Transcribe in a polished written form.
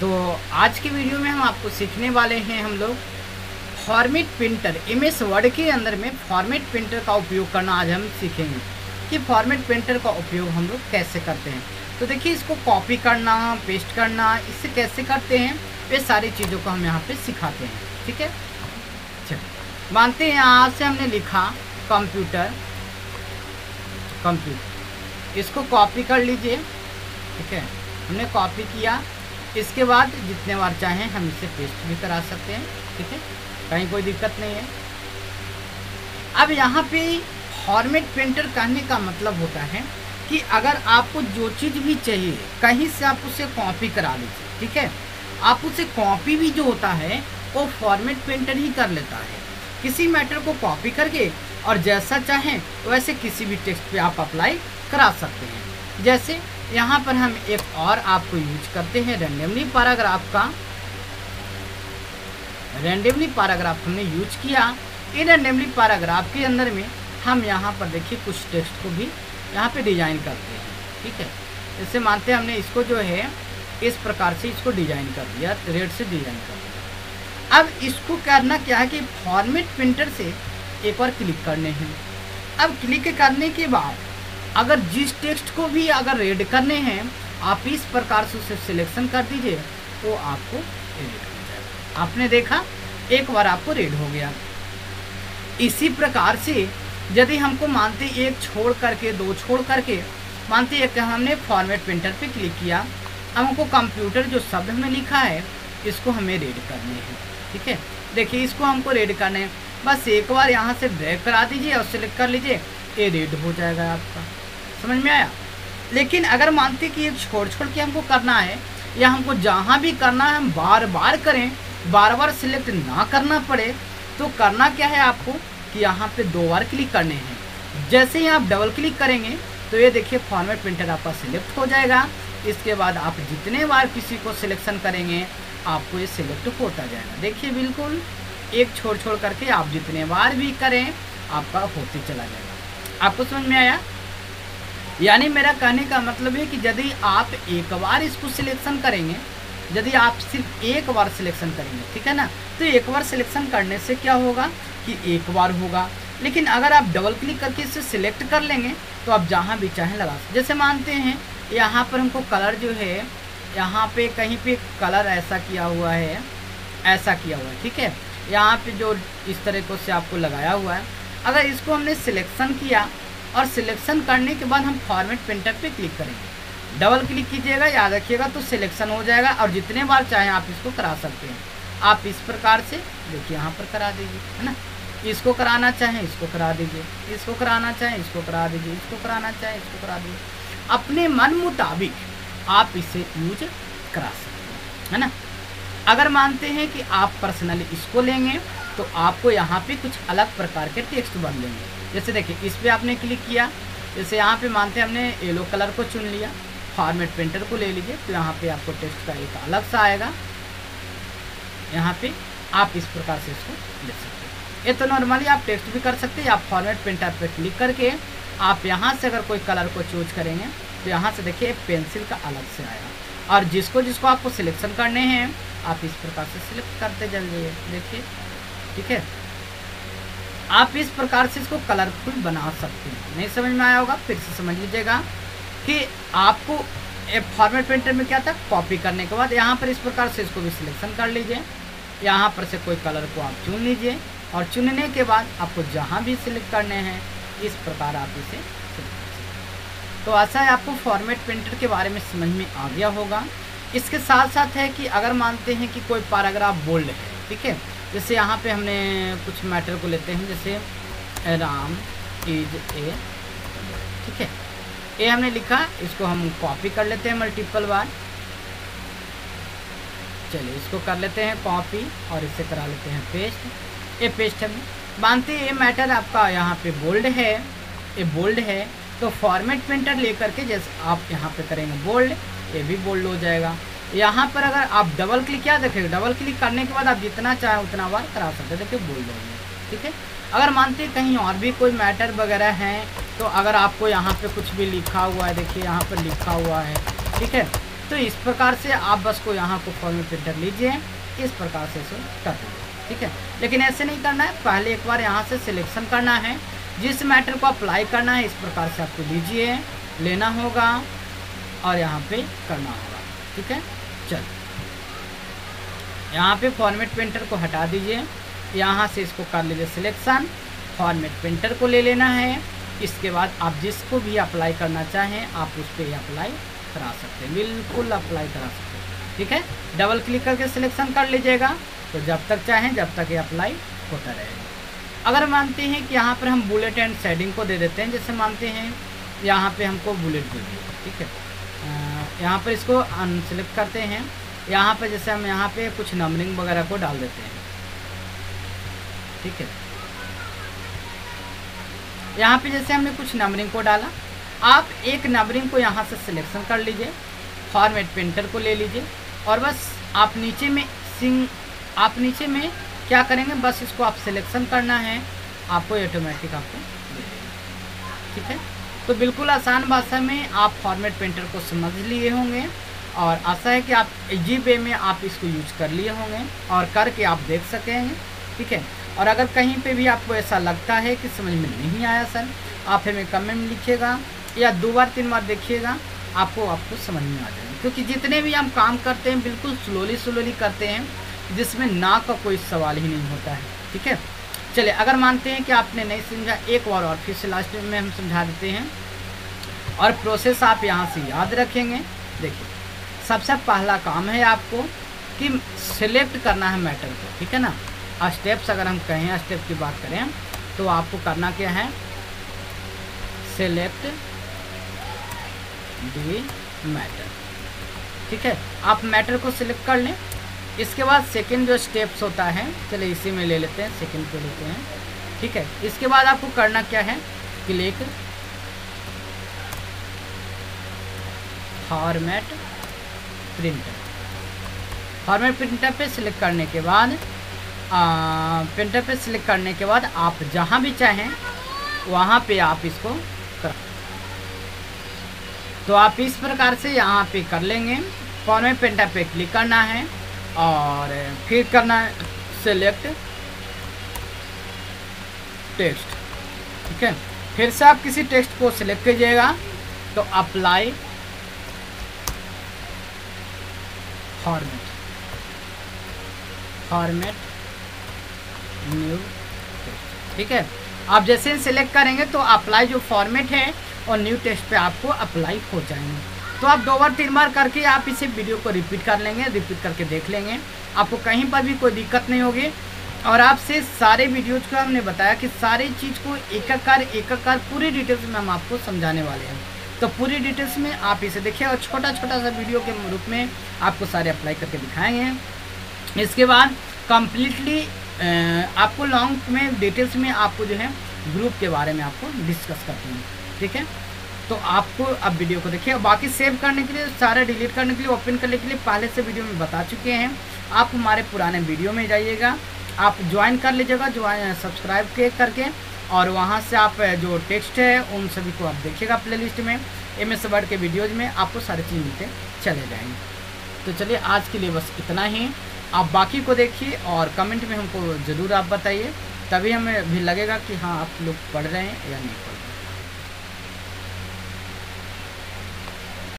तो आज की वीडियो में हम आपको सीखने वाले हैं हम लोग फॉर्मेट प्रिंटर एमएस वर्ड के अंदर में फॉर्मेट प्रिंटर का उपयोग करना आज हम सीखेंगे कि फॉर्मेट प्रिंटर का उपयोग हम लोग कैसे करते हैं। तो देखिए, इसको कॉपी करना, पेस्ट करना, इससे कैसे करते हैं, ये सारी चीज़ों को हम यहाँ पे सिखाते हैं। ठीक है, चलिए मानते हैं यहाँ से हमने लिखा कंप्यूटर, इसको कॉपी कर लीजिए। ठीक है, हमने कॉपी किया, इसके बाद जितने बार चाहें हम इसे पेस्ट भी करा सकते हैं। ठीक है, कहीं कोई दिक्कत नहीं है। अब यहाँ पे फॉर्मेट प्रिंटर कहने का मतलब होता है कि अगर आपको जो चीज़ भी चाहिए कहीं से आप उसे कॉपी करा लीजिए। ठीक है, आप उसे कॉपी भी जो होता है वो फॉर्मेट प्रिंटर ही कर लेता है। किसी मैटर को कॉपी करके और जैसा चाहें वैसे किसी भी टेक्स्ट पे आप अप्लाई करा सकते हैं। जैसे यहाँ पर हम एक और आपको यूज करते हैं रैंडमली पैराग्राफ का। रैंडमली पैराग्राफ हमने यूज किया। इन रैंडमली पैराग्राफ के अंदर में हम यहाँ पर देखिए कुछ टेक्स्ट को भी यहाँ पे डिजाइन करते हैं। ठीक है, जैसे मानते हैं हमने इसको जो है इस प्रकार से इसको डिजाइन कर दिया, रेड से डिजाइन कर दिया। अब इसको करना क्या है कि फॉर्मेट प्रिंटर से एक बार क्लिक करने हैं। अब क्लिक करने के बाद अगर जिस टेक्स्ट को भी अगर रेड करने हैं आप इस प्रकार से उसे सिलेक्शन कर दीजिए तो आपको एडिट हो जाएगा। आपने देखा एक बार आपको रेड हो गया। इसी प्रकार से यदि हमको मानते एक छोड़ करके दो छोड़ करके मानते एक हमने फॉर्मेट प्रिंटर पे क्लिक किया, हमको कंप्यूटर जो शब्द में लिखा है इसको हमें रेड करने हैं। ठीक है, देखिए इसको हमको रेड करने हैं, बस एक बार यहाँ से ड्रैग करा दीजिए और सिलेक्ट कर लीजिए, ये रेड हो जाएगा आपका। समझ में आया? लेकिन अगर मानते कि एक छोड़ के हमको करना है या हमको जहाँ भी करना है हम बार बार करें, बार बार सिलेक्ट ना करना पड़े, तो करना क्या है आपको कि यहाँ पे 2 बार क्लिक करने हैं। जैसे ही आप डबल क्लिक करेंगे तो ये देखिए फॉर्मेट प्रिंटर आपका सिलेक्ट हो जाएगा। इसके बाद आप जितने बार किसी को सिलेक्शन करेंगे आपको ये सिलेक्ट होता जाएगा। देखिए बिल्कुल एक छोड़ करके आप जितने बार भी करें आपका होते चला जाएगा। आपको समझ में आया? यानी मेरा कहने का मतलब है कि यदि आप एक बार इसको सिलेक्शन करेंगे, यदि आप सिर्फ एक बार सिलेक्शन करेंगे, ठीक है ना, तो एक बार सिलेक्शन करने से क्या होगा कि एक बार होगा। लेकिन अगर आप डबल क्लिक करके इसे सिलेक्ट कर लेंगे तो आप जहाँ भी चाहें लगा सकते। जैसे मानते हैं यहाँ पर हमको कलर जो है यहाँ पे कहीं पे कलर ऐसा किया हुआ है, ऐसा किया हुआ है। ठीक है, यहाँ पे जो इस तरीके से आपको लगाया हुआ है, अगर इसको हमने सिलेक्शन किया और सिलेक्शन करने के बाद हम फॉर्मेट प्रिंटर पे क्लिक करेंगे, डबल क्लिक कीजिएगा, याद रखिएगा, तो सिलेक्शन हो जाएगा और जितने बार चाहें आप इसको करा सकते हैं। आप इस प्रकार से देखिए यहाँ पर करा दीजिए, है ना, इसको कराना चाहें इसको करा दीजिए, इसको कराना चाहें इसको करा दीजिए, इसको कराना चाहें इसको करा दीजिए, अपने मन मुताबिक आप इसे यूज करा सकते हैं, है ना। अगर मानते हैं कि आप पर्सनली इसको लेंगे तो आपको यहाँ पे कुछ अलग प्रकार के टेक्स्ट बन लेंगे। जैसे देखिए इस पर आपने क्लिक किया, जैसे यहाँ पे मानते हैं हमने येलो कलर को चुन लिया, फॉर्मेट प्रिंटर को ले लीजिए, तो यहाँ पे आपको टेक्स्ट का एक अलग सा आएगा। यहाँ पे आप इस प्रकार से इसको ले सकते हैं। ये तो नॉर्मली आप टेक्स्ट भी कर सकते हैं। आप फॉर्मेट प्रिंटर पर क्लिक करके आप यहाँ से अगर कोई कलर को चूज करेंगे तो यहाँ से देखिए पेंसिल का अलग से आएगा, और जिसको आपको सिलेक्शन करने हैं आप इस प्रकार से सिलेक्ट करते चलिए। देखिए, ठीक है, आप इस प्रकार से इसको कलरफुल बना सकते हैं। नहीं समझ में आया होगा फिर से समझ लीजिएगा कि आपको फॉर्मेट प्रिंटर में क्या था, कॉपी करने के बाद यहाँ पर इस प्रकार से इसको भी सिलेक्शन कर लीजिए, यहाँ पर से कोई कलर को आप चुन लीजिए और चुनने के बाद आपको जहाँ भी सिलेक्ट करने हैं इस प्रकार आप इसे सिलेक्ट कर सकते हैं। तो ऐसा है, आपको फॉर्मेट प्रिंटर के बारे में समझ में आ गया होगा। इसके साथ साथ है कि अगर मानते हैं कि कोई पैराग्राफ बोल्ड है, ठीक है, जैसे यहाँ पे हमने कुछ मैटर को लेते हैं, जैसे राम इज ए, ठीक है, ये हमने लिखा, इसको हम कॉपी कर लेते हैं मल्टीपल बार। चलिए इसको कर लेते हैं कॉपी और इसे करा लेते हैं पेस्ट। ये पेस्ट हम मानते हैं ये मैटर आपका यहाँ पे बोल्ड है, ये बोल्ड है, तो फॉर्मेट प्रिंटर लेकर के जैसे आप यहाँ पे करेंगे बोल्ड, ये भी बोल्ड हो जाएगा। यहाँ पर अगर आप डबल क्लिक किया, देखिए डबल क्लिक करने के बाद आप जितना चाहे उतना बार करा सकते हैं, देखिए बोल्ड हो गया। ठीक है, अगर मानते हैं कहीं और भी कोई मैटर वगैरह हैं, तो अगर आपको यहाँ पे कुछ भी लिखा हुआ है, देखिए यहाँ पर लिखा हुआ है, ठीक है, तो इस प्रकार से आप बस को यहाँ को फॉर्मेट प्रिंटर लीजिए, इस प्रकार से इसे कर दीजिए, ठीक है। लेकिन ऐसे नहीं करना है, पहले एक बार यहाँ से सिलेक्शन करना है, जिस मैटर को अप्लाई करना है इस प्रकार से आपको लीजिए, लेना होगा और यहाँ पे करना होगा, ठीक है। चल यहाँ पे फॉर्मेट प्रिंटर को हटा दीजिए, यहाँ से इसको कर लीजिए सिलेक्शन, फॉर्मेट प्रिंटर को ले लेना है। इसके बाद आप जिसको भी अप्लाई करना चाहें आप उस पर अप्लाई करा सकते हैं, बिल्कुल अप्लाई करा सकते हैं, ठीक है। डबल क्लिक करके सिलेक्शन कर लीजिएगा, तो जब तक चाहें जब तक ये अप्लाई होता रहेगा। अगर मानते हैं कि यहाँ पर हम बुलेट एंड शेडिंग को दे देते हैं, जैसे मानते हैं यहाँ पे हमको बुलेट दे दिए, ठीक है। यहाँ पर इसको अनसेलेक्ट करते हैं, यहाँ पर जैसे हम यहाँ पे कुछ नंबरिंग वगैरह को डाल देते हैं, ठीक है। यहाँ पे जैसे हमने कुछ नंबरिंग को डाला, आप एक नंबरिंग को यहाँ से सिलेक्शन कर लीजिए, फॉर्मेट प्रिंटर को ले लीजिए और बस आप नीचे में क्या करेंगे, बस इसको आप सिलेक्शन करना है, आपको ऑटोमेटिक आपको दे देगा, ठीक है। तो बिल्कुल आसान भाषा में आप फॉर्मेट प्रिंटर को समझ लिए होंगे और आशा है कि आप इजी वे में आप इसको यूज कर लिए होंगे और करके आप देख सकेंगे, ठीक है। और अगर कहीं पे भी आपको ऐसा लगता है कि समझ में नहीं आया सर, आप हमें कमेंट में लिखिएगा या 2 बार 3 बार देखिएगा, आपको समझ में आ जाएगा। क्योंकि जितने भी हम काम करते हैं बिल्कुल स्लोली करते हैं, जिसमें ना का कोई सवाल ही नहीं होता है, ठीक है। चलिए अगर मानते हैं कि आपने नहीं समझा, एक बार और फिर से लास्ट में हम समझा देते हैं और प्रोसेस आप यहाँ से याद रखेंगे। देखिए सबसे पहला काम है आपको कि सिलेक्ट करना है मैटर को, ठीक है ना। स्टेप्स अगर हम कहें, स्टेप की बात करें तो आपको करना क्या है, सिलेक्ट द मैटर, ठीक है। आप मैटर को सिलेक्ट कर लें। इसके बाद सेकंड जो स्टेप्स होता है, चलिए इसी में ले लेते हैं, सेकंड पे लेते हैं, ठीक है। इसके बाद आपको करना क्या है, click format printer. Format printer पे सिलेक्ट करने के बाद आप जहाँ भी चाहें वहाँ पे आप इसको कर, तो आप इस प्रकार से यहाँ पे कर लेंगे। फॉर्मेट प्रिंटर पे क्लिक करना है और फिर करना है सेलेक्ट टेक्स्ट, ठीक है। फिर से आप किसी टेक्स्ट को सिलेक्ट कीजिएगा, तो अप्लाई फॉर्मेट न्यू टेक्स्ट, ठीक है। आप जैसे ही सिलेक्ट करेंगे तो अप्लाई जो फॉर्मेट है और न्यू टेक्स्ट पे आपको अप्लाई हो जाएंगे। तो आप 2 बार 3 बार करके आप इसे वीडियो को रिपीट कर लेंगे, रिपीट करके देख लेंगे, आपको कहीं पर भी कोई दिक्कत नहीं होगी। और आपसे सारे वीडियोज को हमने बताया कि सारी चीज़ को एक एक पूरी डिटेल्स में हम आपको समझाने वाले हैं। तो पूरी डिटेल्स में आप इसे देखिए और छोटा सा वीडियो के रूप में आपको सारे अप्लाई करके दिखाएंगे। इसके बाद कम्प्लीटली आपको लॉन्ग में डिटेल्स में आपको जो है ग्रुप के बारे में आपको डिस्कस करते हैं, ठीक है। तो आपको अब वीडियो को देखिए। बाकी सेव करने के लिए, सारा डिलीट करने के लिए, ओपन करने के लिए पहले से वीडियो में बता चुके हैं। आप हमारे पुराने वीडियो में जाइएगा, आप ज्वाइन कर लीजिएगा, सब्सक्राइब करके, और वहाँ से आप जो टेक्स्ट है उन सभी को आप देखिएगा प्लेलिस्ट में। MS वर्ड के वीडियोज़ में आपको सारी चीज़ मिलते चले जाएंगे। तो चलिए आज के लिए बस इतना ही। आप बाकी को देखिए और कमेंट में हमको ज़रूर आप बताइए, तभी हमें भी लगेगा कि हाँ आप लोग पढ़ रहे हैं या नहीं पढ़ रहे हैं।